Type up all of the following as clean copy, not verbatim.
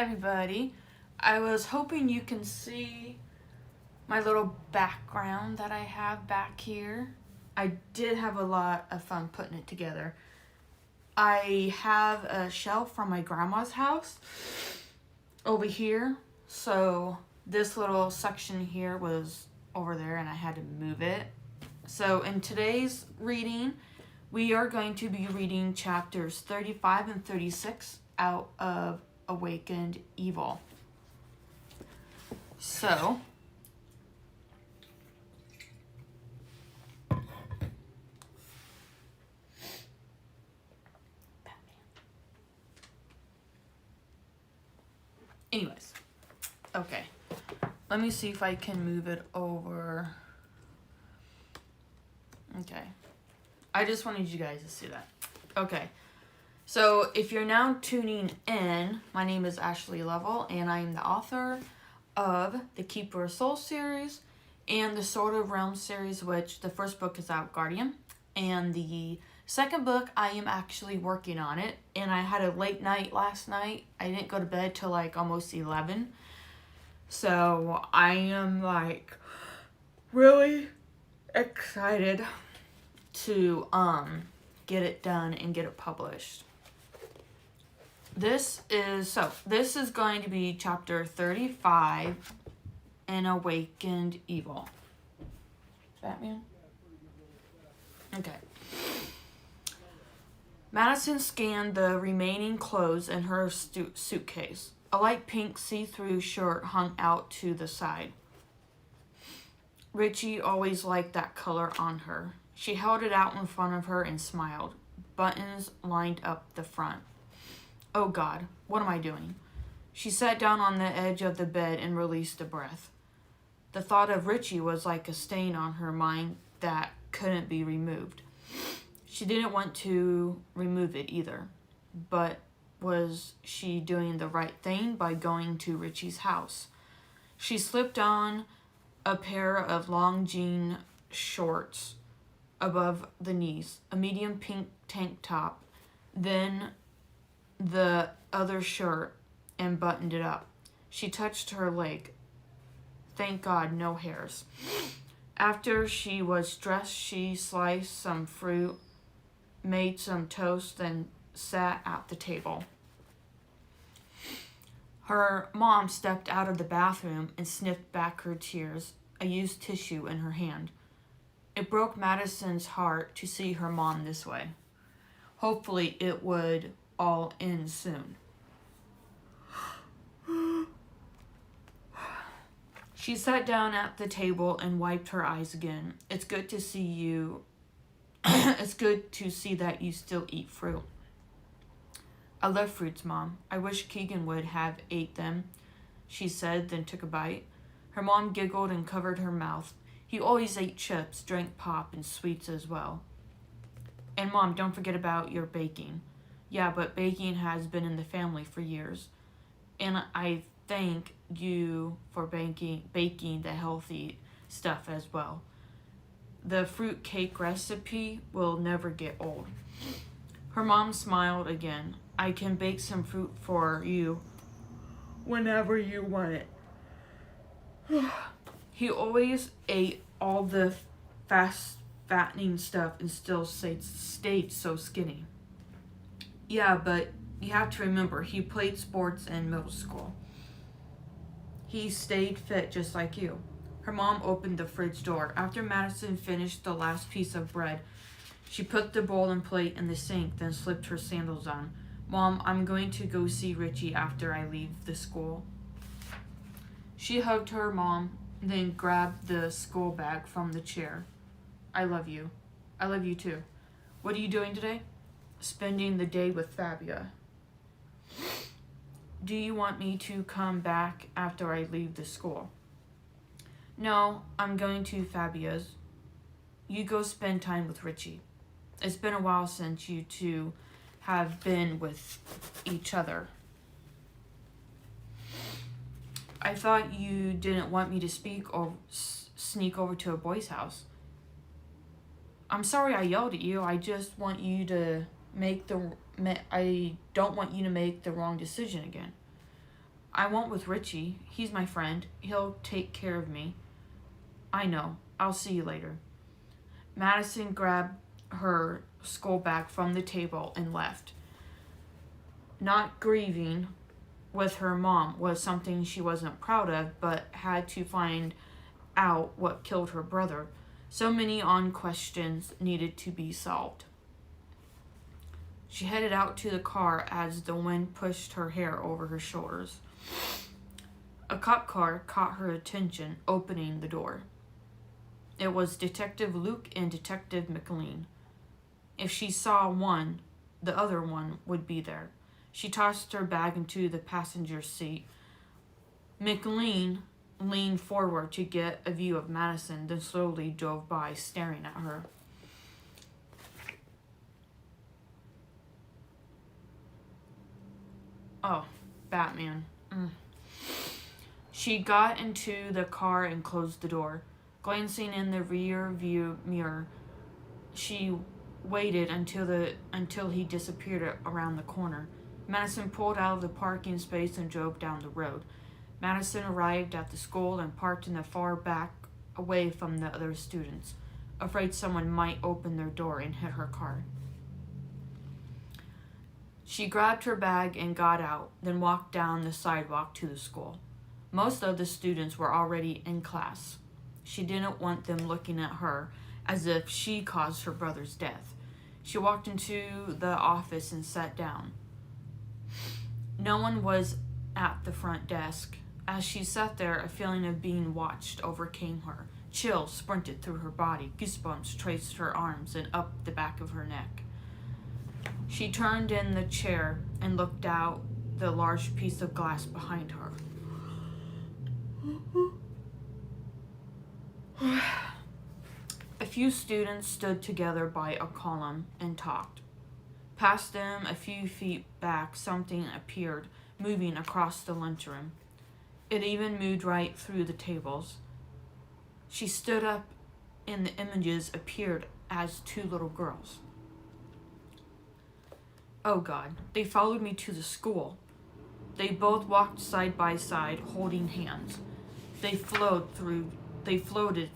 everybody. I was hoping you can see my little background that I have back here. I did have a lot of fun putting it together. I have a shelf from my grandma's house over here. So this little section here was over there and I had to move it. So in today's reading, we are going to be reading chapters 35 and 36 out of Awakened Evil. So, anyways, okay, let me see if I can move it over. Okay, I just wanted you guys to see that. Okay, so if you're now tuning in, my name is Ashlyn-Bell, and I am the author of the Keeper of Souls series and the Sword of Realms series, which the first book is out, Guardian, and the second book, I am actually working on it, and I had a late night last night. I didn't go to bed till like almost 11, so I am like really excited to get it done and get it published. This is going to be chapter 35 in Awakened Evil. Batman? Okay. Madison scanned the remaining clothes in her suitcase. A light pink see-through shirt hung out to the side. Richie always liked that color on her. She held it out in front of her and smiled. Buttons lined up the front. Oh God, what am I doing? She sat down on the edge of the bed and released a breath. The thought of Richie was like a stain on her mind that couldn't be removed. She didn't want to remove it either, but was she doing the right thing by going to Richie's house? She slipped on a pair of long jean shorts above the knees, a medium pink tank top, then the other shirt, and buttoned it up. She touched her leg. Thank God, no hairs. After she was dressed, she sliced some fruit, made some toast, then sat at the table. Her mom stepped out of the bathroom and sniffed back her tears, a used tissue in her hand. It broke Madison's heart to see her mom this way. Hopefully it would all end soon. She sat down at the table and wiped her eyes again. It's good to see you. It's good to see that you still eat fruit. I love fruits, Mom. I wish Keegan would have ate them, she said, then took a bite. Her mom giggled and covered her mouth. He always ate chips, drank pop, and sweets as well. And Mom, don't forget about your baking. Yeah, but baking has been in the family for years. And I thank you for baking the healthy stuff as well. The fruit cake recipe will never get old. Her mom smiled again. I can bake some fruit for you whenever you want it. He always ate all the fast fattening stuff and still stayed so skinny. Yeah, but you have to remember, he played sports in middle school. He stayed fit just like you. Her mom opened the fridge door. After Madison finished the last piece of bread, she put the bowl and plate in the sink, then slipped her sandals on. Mom, I'm going to go see Richie after I leave the school. She hugged her mom, then grabbed the school bag from the chair. I love you. I love you too. What are you doing today? Spending the day with Fabia. Do you want me to come back after I leave the school? No, I'm going to Fabia's. You go spend time with Richie. It's been a while since you two have been with each other. I thought you didn't want me to speak or sneak over to a boy's house. I'm sorry I yelled at you. I just want you to I don't want you to make the wrong decision again. I won't with Richie. He's my friend. He'll take care of me. I know. I'll see you later. Madison grabbed her school bag from the table and left. Not grieving with her mom was something she wasn't proud of, but had to find out what killed her brother. So many questions needed to be solved. She headed out to the car as the wind pushed her hair over her shoulders. A cop car caught her attention, opening the door. It was Detective Luke and Detective McLean. If she saw one, the other one would be there. She tossed her bag into the passenger seat. McLean leaned forward to get a view of Madison, then slowly drove by, staring at her. Oh, Batman. She got into the car and closed the door. Glancing in the rear view mirror, she waited until he disappeared around the corner. Madison pulled out of the parking space and drove down the road. Madison arrived at the school and parked in the far back, away from the other students, afraid someone might open their door and hit her car. She grabbed her bag and got out, then walked down the sidewalk to the school. Most of the students were already in class. She didn't want them looking at her as if she caused her brother's death. She walked into the office and sat down. No one was at the front desk. As she sat there, a feeling of being watched overcame her. Chills sprinted through her body. Goosebumps traced her arms and up the back of her neck. She turned in the chair and looked out the large piece of glass behind her. A few students stood together by a column and talked. Past them, a few feet back, something appeared, moving across the lunchroom. It even moved right through the tables. She stood up, and the images appeared as two little girls. Oh God, they followed me to the school. They both walked side by side, holding hands. They floated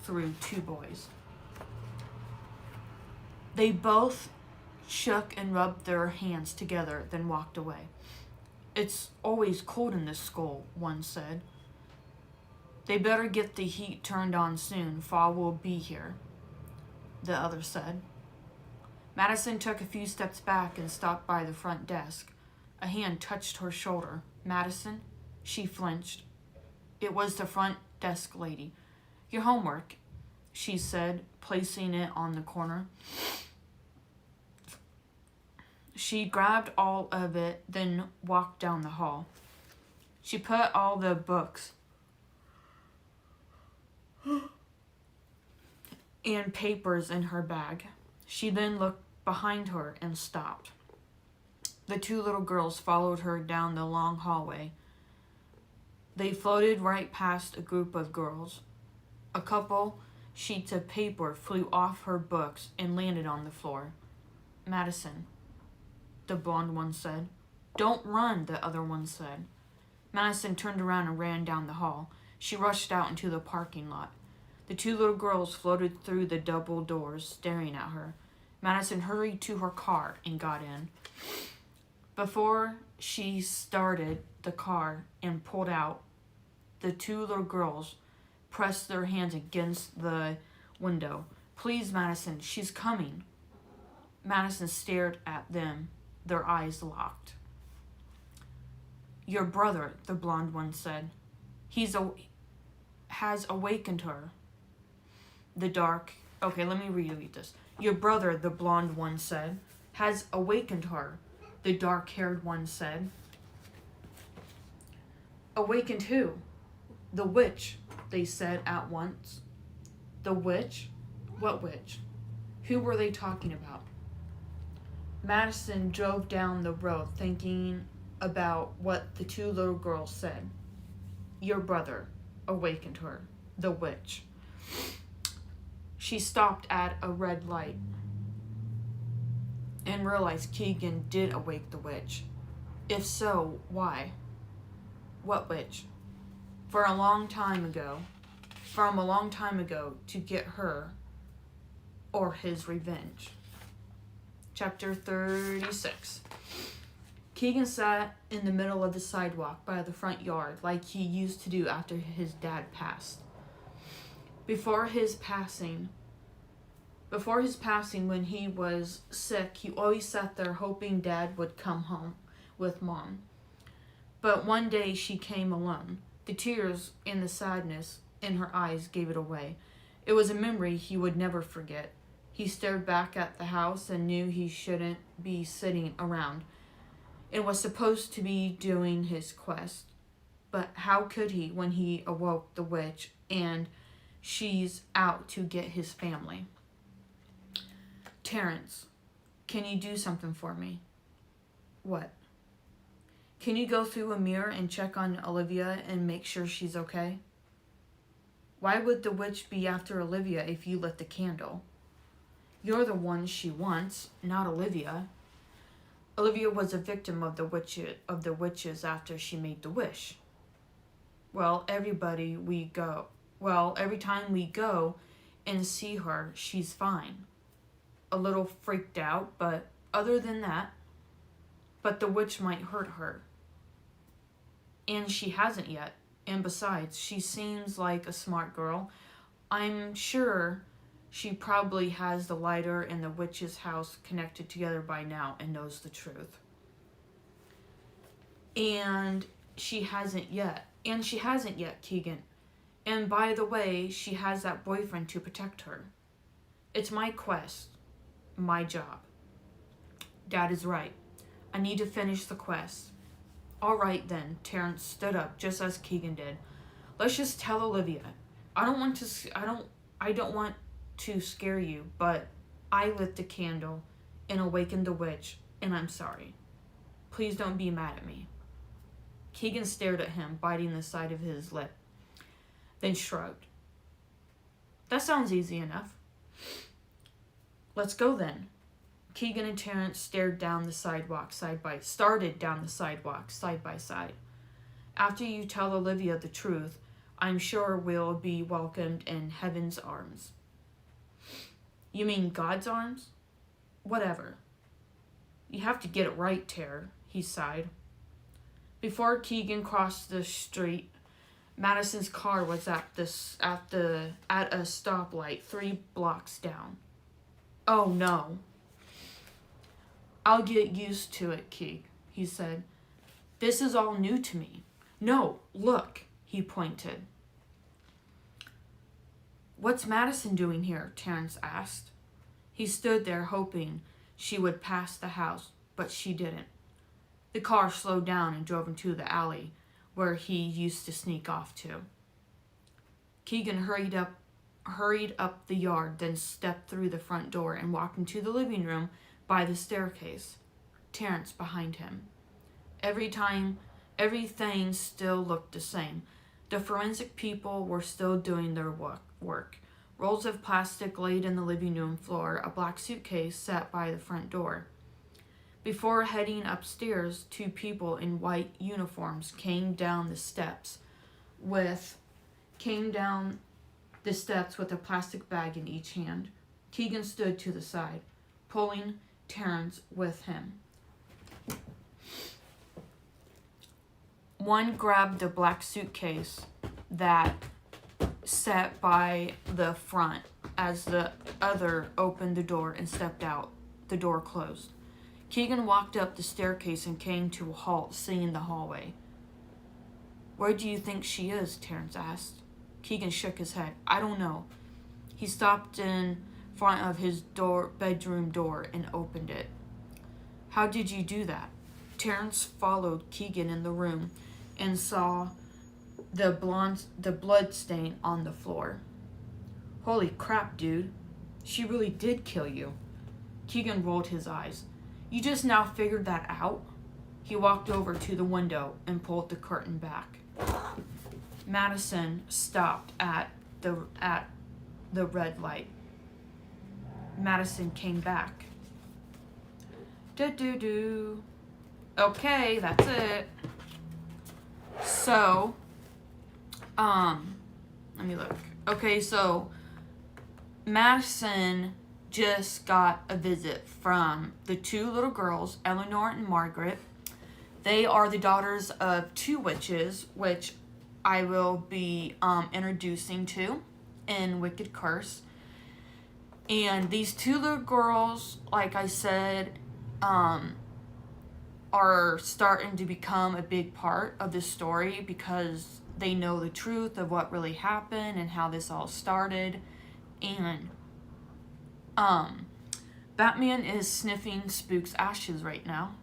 through two boys. They both shook and rubbed their hands together, then walked away. It's always cold in this school, one said. They better get the heat turned on soon. Fall will be here, the other said. Madison took a few steps back and stopped by the front desk. A hand touched her shoulder. Madison? She flinched. It was the front desk lady. Your homework, she said, placing it on the corner. She grabbed all of it, then walked down the hall. She put all the books and papers in her bag. She then looked behind her and stopped. The two little girls followed her down the long hallway. They floated right past a group of girls. A couple sheets of paper flew off her books and landed on the floor. Madison, the blonde one said. Don't run, the other one said. Madison turned around and ran down the hall. She rushed out into the parking lot. The two little girls floated through the double doors, staring at her. Madison hurried to her car and got in. Before she started the car and pulled out, the two little girls pressed their hands against the window. Please, Madison, she's coming. Madison stared at them, their eyes locked. Your brother, the blonde one said. Has awakened her. Okay, let me reread this. Your brother, the blonde one said, has awakened her, the dark-haired one said. Awakened who? The witch, they said at once. The witch? What witch? Who were they talking about? Madison drove down the road thinking about what the two little girls said. Your brother awakened her, the witch. She stopped at a red light and realized Keegan did awake the witch. If so, why? What witch? From a long time ago, to get her or his revenge. Chapter 36. Keegan sat in the middle of the sidewalk by the front yard like he used to do after his dad passed. Before his passing, when he was sick, he always sat there hoping Dad would come home with Mom. But one day she came alone. The tears and the sadness in her eyes gave it away. It was a memory he would never forget. He stared back at the house and knew he shouldn't be sitting around and was supposed to be doing his quest. But how could he when he awoke the witch and she's out to get his family? Terrence, can you do something for me? What? Can you go through a mirror and check on Olivia and make sure she's okay? Why would the witch be after Olivia if you lit the candle? You're the one she wants, not Olivia. Olivia was a victim of the witches after she made the wish. Well, every time we go and see her, she's fine. A little freaked out, but other than that, but the witch might hurt her. And she hasn't yet. And besides, she seems like a smart girl. I'm sure she probably has the lighter and the witch's house connected together by now and knows the truth. And she hasn't yet, Keegan. And by the way, she has that boyfriend to protect her. It's my quest, my job. Dad is right. I need to finish the quest. All right then, Terrence stood up just as Keegan did. Let's just tell Olivia. I don't want to scare you, but I lit the candle and awakened the witch, and I'm sorry. Please don't be mad at me. Keegan stared at him, biting the side of his lip, then shrugged. That sounds easy enough. Let's go then. Keegan and Terrence started down the sidewalk side by side. After you tell Olivia the truth, I'm sure we'll be welcomed in heaven's arms. You mean God's arms? Whatever. You have to get it right, Ter, he sighed. Before Keegan crossed the street, Madison's car was at a stoplight 3 blocks down. Oh no. I'll get used to it, Keeg, he said. This is all new to me. No, look, he pointed. What's Madison doing here? Terrence asked. He stood there hoping she would pass the house, but she didn't. The car slowed down and drove into the alley where he used to sneak off to. Keegan hurried up the yard, then stepped through the front door and walked into the living room by the staircase. Terrence behind him. Everything still looked the same. The forensic people were still doing their work. Rolls of plastic laid in the living room floor, a black suitcase sat by the front door. Before heading upstairs, 2 people in white uniforms came down the steps with a plastic bag in each hand. Keegan stood to the side, pulling Terrence with him. One grabbed the black suitcase that sat by the front as the other opened the door and stepped out. The door closed. Keegan walked up the staircase and came to a halt, seeing the hallway. Where do you think she is? Terrence asked. Keegan shook his head. I don't know. He stopped in front of his bedroom door and opened it. How did you do that? Terrence followed Keegan in the room and saw the blood stain on the floor. Holy crap, dude. She really did kill you. Keegan rolled his eyes. You just now figured that out? He walked over to the window and pulled the curtain back. Madison stopped at the red light. Madison came back. Okay, that's it. So, let me look. Okay, so Madison just got a visit from the two little girls, Eleanor and Margaret. They are the daughters of two witches, which I will be introducing to in Wicked Curse. And these two little girls, like I said, are starting to become a big part of the story because they know the truth of what really happened and how this all started. And Batman is sniffing Spook's ashes right now.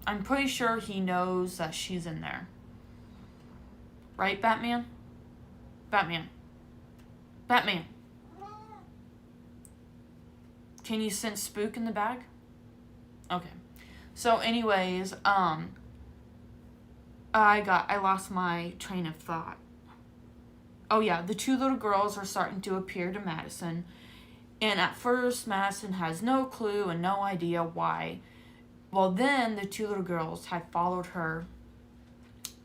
I'm pretty sure he knows that she's in there. Right, Batman? Batman. Batman. Can you sense Spook in the bag? Okay. So anyways, I lost my train of thought. Oh yeah, the two little girls are starting to appear to Madison. And at first, Madison has no clue and no idea why. Well, then the two little girls had followed her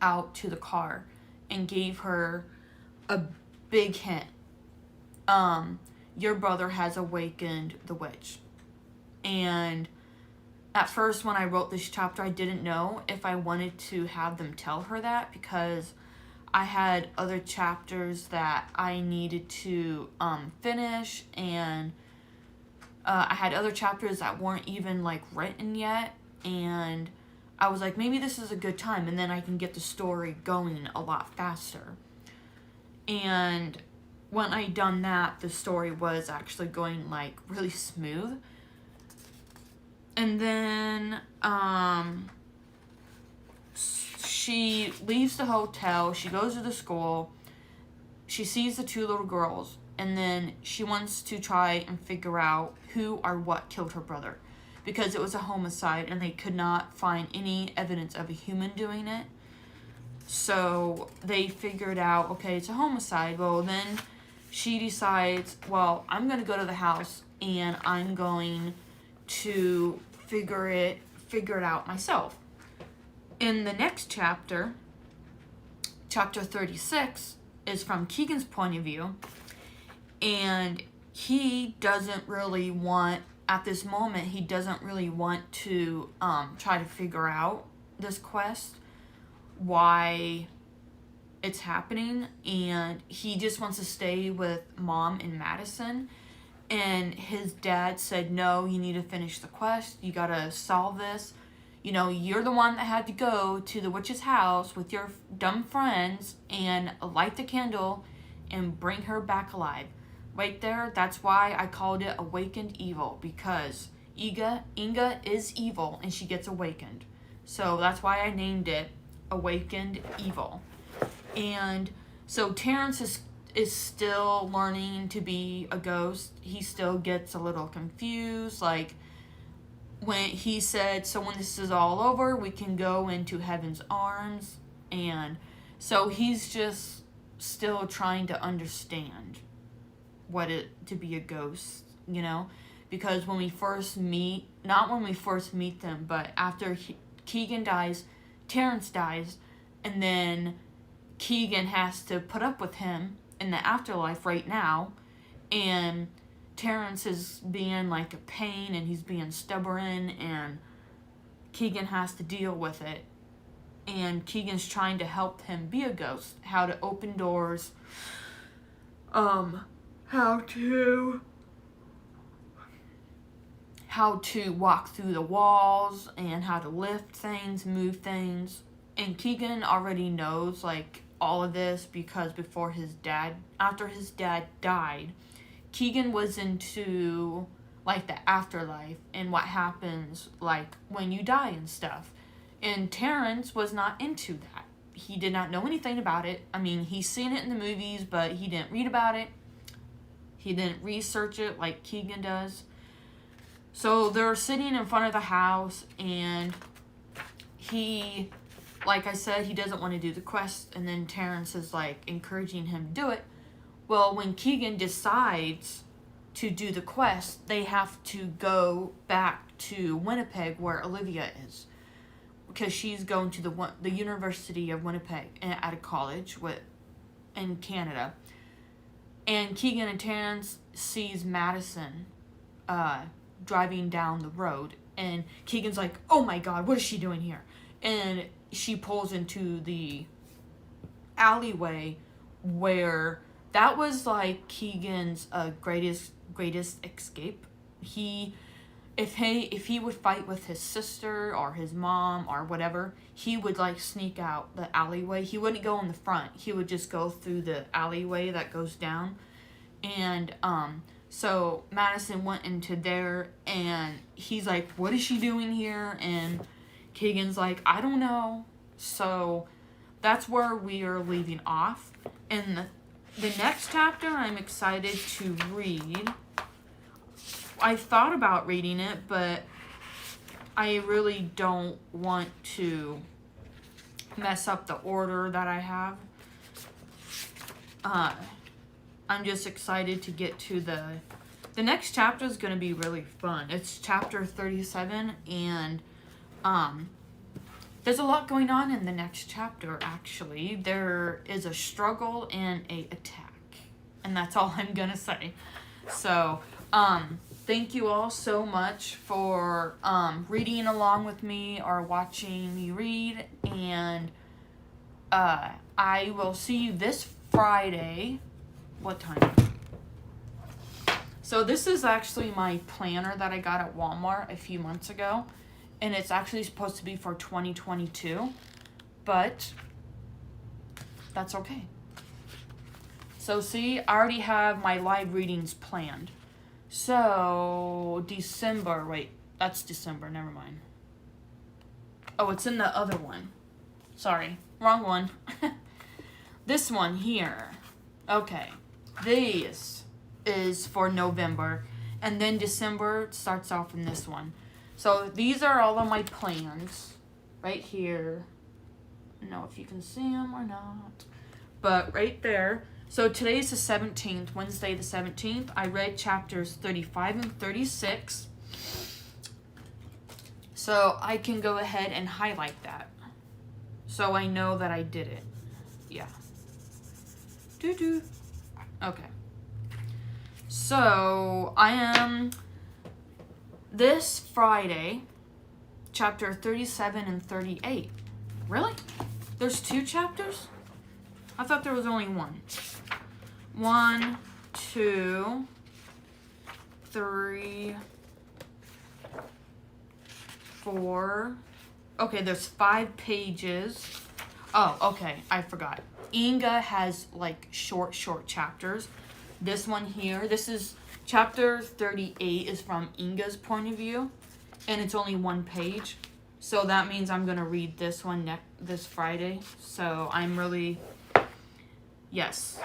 out to the car and gave her a big hint. Your brother has awakened the witch. And at first, when I wrote this chapter, I didn't know if I wanted to have them tell her that because I had other chapters that I needed to finish, and I had other chapters that weren't even like written yet, and I was like, maybe this is a good time, and then I can get the story going a lot faster. And when I done that, the story was actually going like really smooth. And then she leaves the hotel, she goes to the school, she sees the two little girls, and then she wants to try and figure out who or what killed her brother, because it was a homicide and they could not find any evidence of a human doing it. So they figured out, okay, it's a homicide. Well, then she decides, well, I'm going to go to the house and I'm going to figure it out myself. In the next chapter, chapter 36, is from Keegan's point of view, and he doesn't really want, at this moment, he doesn't really want to try to figure out this quest, why it's happening, and he just wants to stay with Mom and Madison. And his dad said, no, you need to finish the quest, you gotta solve this. You know, you're the one that had to go to the witch's house with your dumb friends and light the candle and bring her back alive. Right there, that's why I called it Awakened Evil, because Inga is evil and she gets awakened. So that's why I named it Awakened Evil. And so Terrence is still learning to be a ghost. He still gets a little confused, like, when he said, so when this is all over, we can go into heaven's arms. And so he's just still trying to understand what it to be a ghost, you know? Because when we first meet, not when we first meet them, but after Keegan dies, Terrence dies, and then Keegan has to put up with him in the afterlife right now, and Terrence is being like a pain and he's being stubborn, and Keegan has to deal with it. And Keegan's trying to help him be a ghost, how to open doors, how to walk through the walls, and how to lift things, move things. And Keegan already knows like all of this because after his dad died, Keegan was into like the afterlife and what happens like when you die and stuff. And Terrence was not into that. He did not know anything about it. I mean, he's seen it in the movies, but he didn't read about it. He didn't research it like Keegan does. So they're sitting in front of the house, and he, like I said, he doesn't want to do the quest, and then Terrence is like encouraging him to do it. Well, when Keegan decides to do the quest, they have to go back to Winnipeg where Olivia is. because she's going to the University of Winnipeg at a college in Canada. And Keegan and Terrence sees Madison driving down the road. And Keegan's like, oh my God, what is she doing here? And she pulls into the alleyway where that was like Keegan's greatest escape. If he would fight with his sister or his mom or whatever, he would like sneak out the alleyway. He wouldn't go in the front. He would just go through the alleyway that goes down. And so Madison went into there, and he's like, what is she doing here? And Keegan's like, I don't know. So that's where we are leaving off. And the next chapter I'm excited to read. I thought about reading it, but I really don't want to mess up the order that I have. I'm just excited to get to the next chapter is going to be really fun. It's chapter 37, and there's a lot going on in the next chapter, actually. There is a struggle and a attack, and that's all I'm going to say. So, thank you all so much for reading along with me or watching me read, and I will see you this Friday. What time? So this is actually my planner that I got at Walmart a few months ago, and it's actually supposed to be for 2022, but that's okay. So see, I already have my live readings planned. So December, wait, that's December, never mind. Oh, it's in the other one. Sorry, wrong one. This one here. Okay. This is for November, and then December starts off in this one. So these are all of my plans right here. I don't know if you can see them or not, but right there. So today's the 17th, Wednesday the 17th. I read chapters 35 and 36. So I can go ahead and highlight that, so I know that I did it. Yeah. Okay. So, I am this Friday, chapter 37 and 38. Really? There's 2 chapters? I thought there was only one. 1, 2, 3, 4. Okay, there's 5 pages. Oh, okay, I forgot. Inga has like short chapters. This one here, this is chapter 38 is from Inga's point of view, and it's only 1 page. So that means I'm going to read this one this Friday. So I'm really, yes.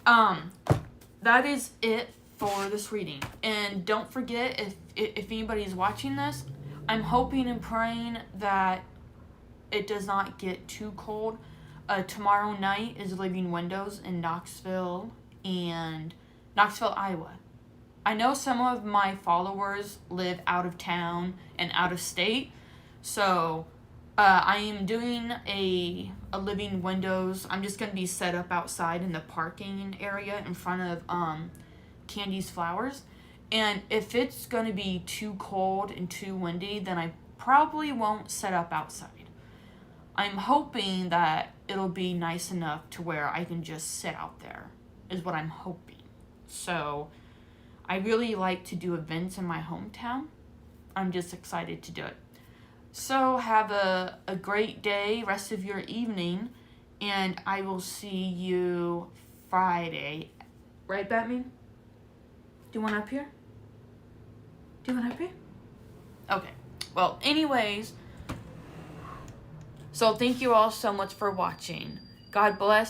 That is it for this reading. And don't forget, if anybody's watching this, I'm hoping and praying that it does not get too cold. Tomorrow night is Living Windows in Knoxville, Iowa. I know some of my followers live out of town and out of state, so I am doing a Living Windows. I'm just going to be set up outside in the parking area in front of Candy's Flowers. And if it's going to be too cold and too windy, then I probably won't set up outside. I'm hoping that it'll be nice enough to where I can just sit out there, is what I'm hoping. So, I really like to do events in my hometown. I'm just excited to do it. So, have a great day, rest of your evening, and I will see you Friday. Right, Batman? Do you want up here? Do you want up here? Okay. Well, anyways, so thank you all so much for watching. God bless.